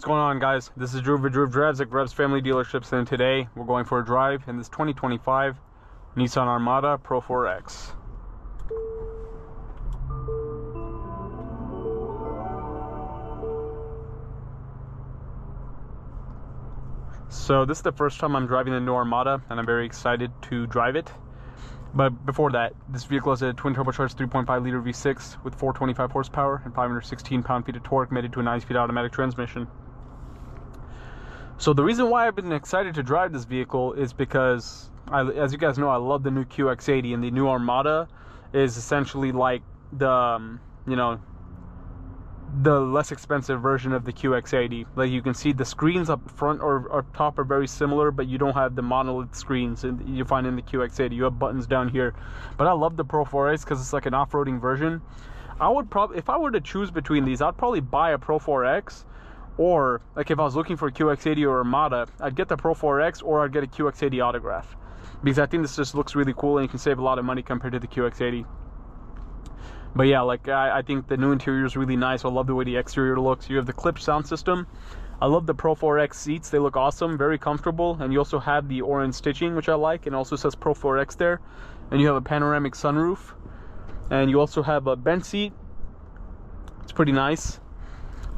What's going on, guys? This is Drew Drives at Grev's Family Dealerships, and today we're going for a drive in this 2025 Nissan Armada Pro-4X. So this is the first time I'm driving the new Armada, and I'm very excited to drive it. But before that, this vehicle has a twin turbocharged 3.5 liter V6 with 425 horsepower and 516 pound-feet of torque, mated to a 9-speed automatic transmission. So the reason why I've been excited to drive this vehicle is because, as you guys know, I love the new QX80, and the new Armada is essentially like the, the less expensive version of the QX80. Like, you can see the screens up front or up top are very similar, but you don't have the monolith screens you find in the QX80. You have buttons down here. But I love the Pro-4X because it's like an off-roading version. I would probably, if I were to choose between these, I'd probably buy a Pro-4X, or like if I was looking for a QX80 or Armada, I'd get the Pro-4X or I'd get a QX80 autograph, because I think this just looks really cool and you can save a lot of money compared to the QX80. But yeah, like I think the new interior is really nice. I love the way the exterior looks. You have the clipped sound system. I love the Pro-4X seats. They look awesome, very comfortable. And you also have the orange stitching, which I like, and also says Pro-4X there. And you have a panoramic sunroof. And you also have a bench seat. It's pretty nice.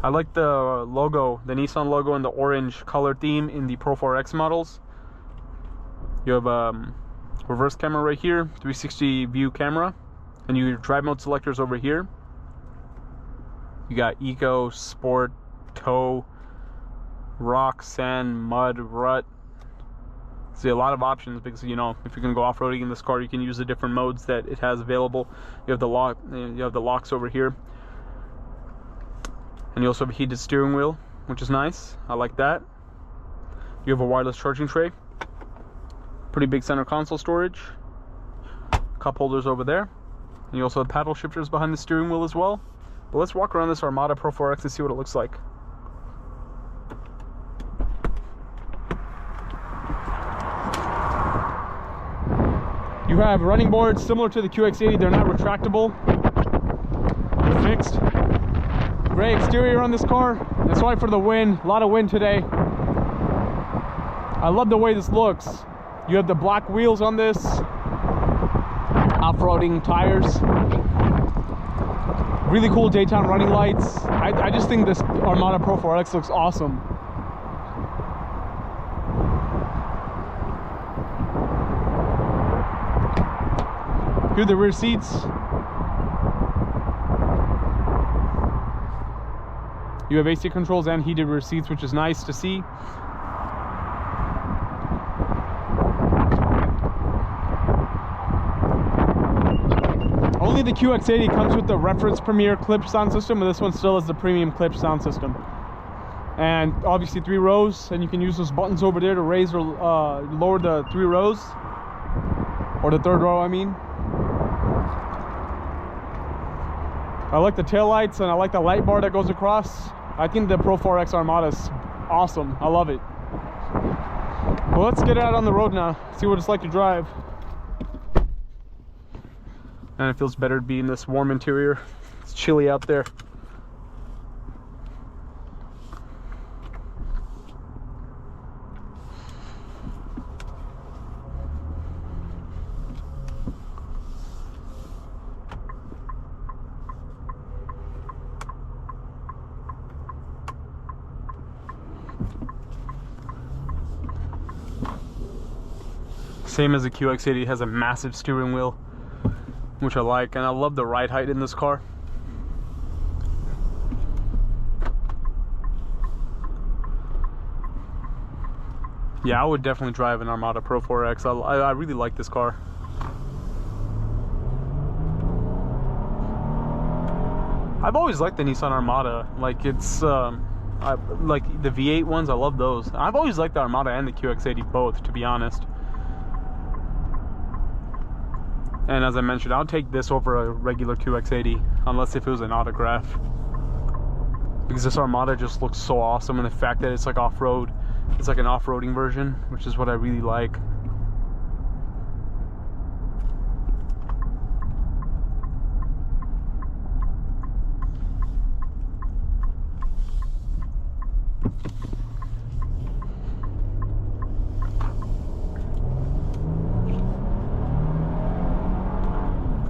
I like the logo, the Nissan logo, and the orange color theme in the Pro-4X models. You have a reverse camera right here, 360 view camera. And your drive mode selectors over here. You got Eco, Sport, Tow, Rock, Sand, Mud, Rut. See, a lot of options, because if you're gonna go off-roading in this car, you can use the different modes that it has available. You have the lock, you have the locks over here, and you also have a heated steering wheel, which is nice. I like that. You have a wireless charging tray, pretty big center console storage, cup holders over there. And you also have paddle shifters behind the steering wheel as well. But let's walk around this Armada Pro-4X and see what it looks like. You have running boards similar to the QX80. They're not retractable. They're fixed. Gray exterior on this car. And sorry for the wind. A lot of wind today. I love the way this looks. You have the black wheels on this. Off-roading tires, really cool daytime running lights. I just think this Armada Pro-4X looks awesome. Here are the rear seats. You have AC controls and heated rear seats, which is nice to see. Only the QX80 comes with the reference Premier clipped sound system, and this one still has the premium clipped sound system. And obviously 3 rows, and you can use those buttons over there to raise or lower the 3 rows, or the 3rd row, I mean. I like the taillights, and I like the light bar that goes across. I think the Pro-4X Armada is awesome. I love it. Well, let's get out on the road now, see what it's like to drive. And it feels better to be in this warm interior. It's chilly out there. Same as the QX80, it has a massive steering wheel, which I like, and I love the ride height in this car. Yeah, I would definitely drive an Armada Pro-4X. I really like this car. I've always liked the Nissan Armada. Like, it's like the V8 ones, I love those. I've always liked the Armada and the QX80 both, to be honest. And as I mentioned, I'll take this over a regular QX80, unless if it was an autograph. Because this Armada just looks so awesome, and the fact that it's like off-road, it's like an off-roading version, which is what I really like.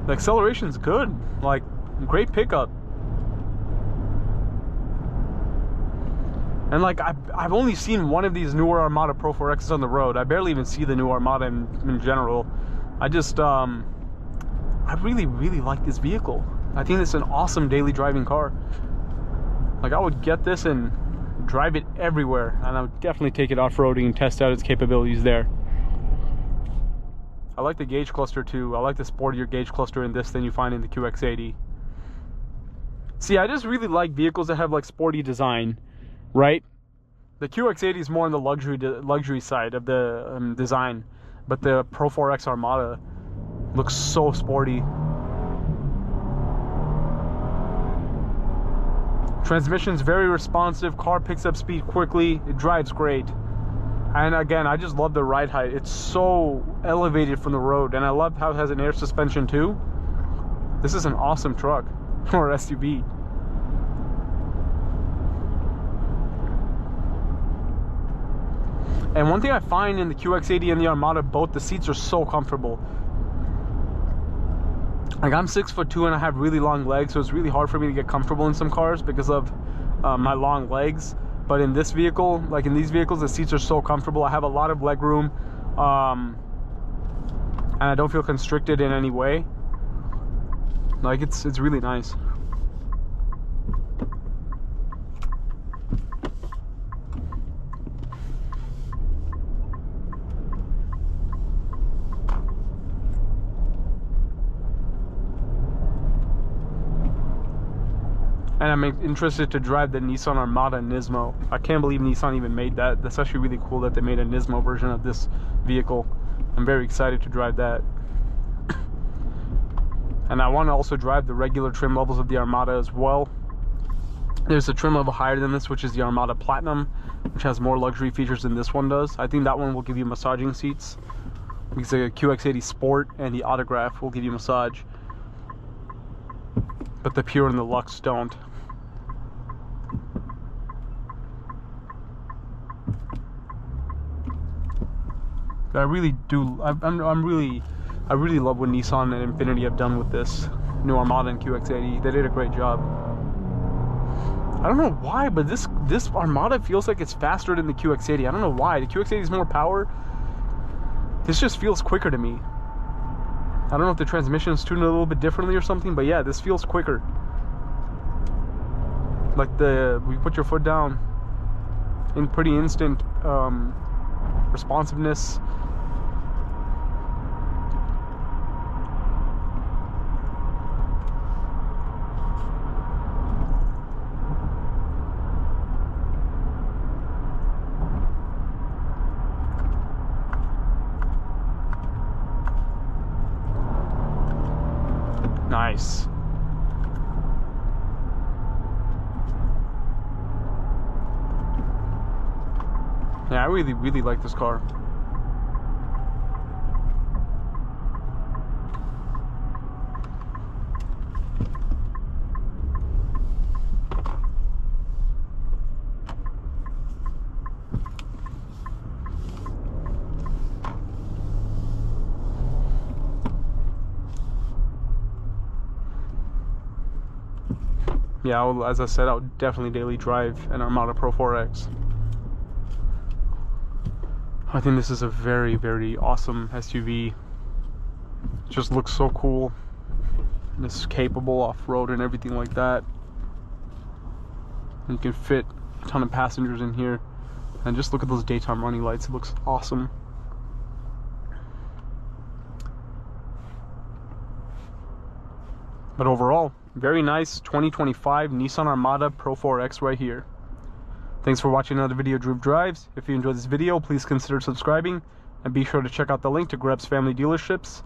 The acceleration's good, like great pickup. And like I've only seen one of these newer Armada Pro 4Xs on the road. I barely even see the new Armada in general. I just I really like this vehicle. I think it's an awesome daily driving car. Like I would get this and drive it everywhere, and I would definitely take it off-roading and test out its capabilities there. I like the gauge cluster too. I like the sportier gauge cluster in this than you find in the QX80. See, I just really like vehicles that have like sporty design, right? The QX80 is more on the luxury side of the design, but the Pro 4X Armada looks so sporty. Transmission's very responsive. Car picks up speed quickly. It drives great. And again, I just love the ride height. It's so elevated from the road, and I love how it has an air suspension too. This is an awesome truck, or SUV. And one thing I find in the QX80 and the Armada, both the seats are so comfortable. Like I'm 6'2" and I have really long legs, so it's really hard for me to get comfortable in some cars because of my long legs. But in this vehicle, like in these vehicles, the seats are so comfortable. I have a lot of leg room, and I don't feel constricted in any way. Like it's really nice. And I'm interested to drive the Nissan Armada Nismo. I can't believe Nissan even made that. That's actually really cool that they made a Nismo version of this vehicle. I'm very excited to drive that. And I want to also drive the regular trim levels of the Armada as well. There's a trim level higher than this, which is the Armada Platinum, which has more luxury features than this one does. I think that one will give you massaging seats, because the QX80 Sport and the Autograph will give you massage, but the Pure and the Luxe don't. I really do. I really love what Nissan and Infiniti have done with this new Armada and QX80. They did a great job. I don't know why, but this Armada feels like it's faster than the QX80. I don't know why. The QX80 is more power. This just feels quicker to me. I don't know if the transmission is tuned a little bit differently or something, but yeah, this feels quicker. Like we put your foot down in pretty instant responsiveness. Nice. Yeah, I really like this car. Yeah, as I said, I would definitely daily drive an Armada Pro 4X. I think this is a very awesome SUV. It just looks so cool. And it's capable off-road and everything like that. And you can fit a ton of passengers in here. And just look at those daytime running lights. It looks awesome. But overall, very nice 2025 Nissan Armada Pro 4X right here. Thanks for watching another video of Drew Drives. If you enjoyed this video, please consider subscribing, and be sure to check out the link to Grubb's Family Dealerships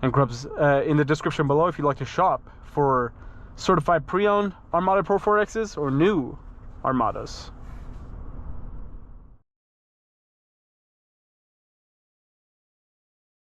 and Grubb's in the description below if you'd like to shop for certified pre-owned Armada Pro 4Xs or new Armadas.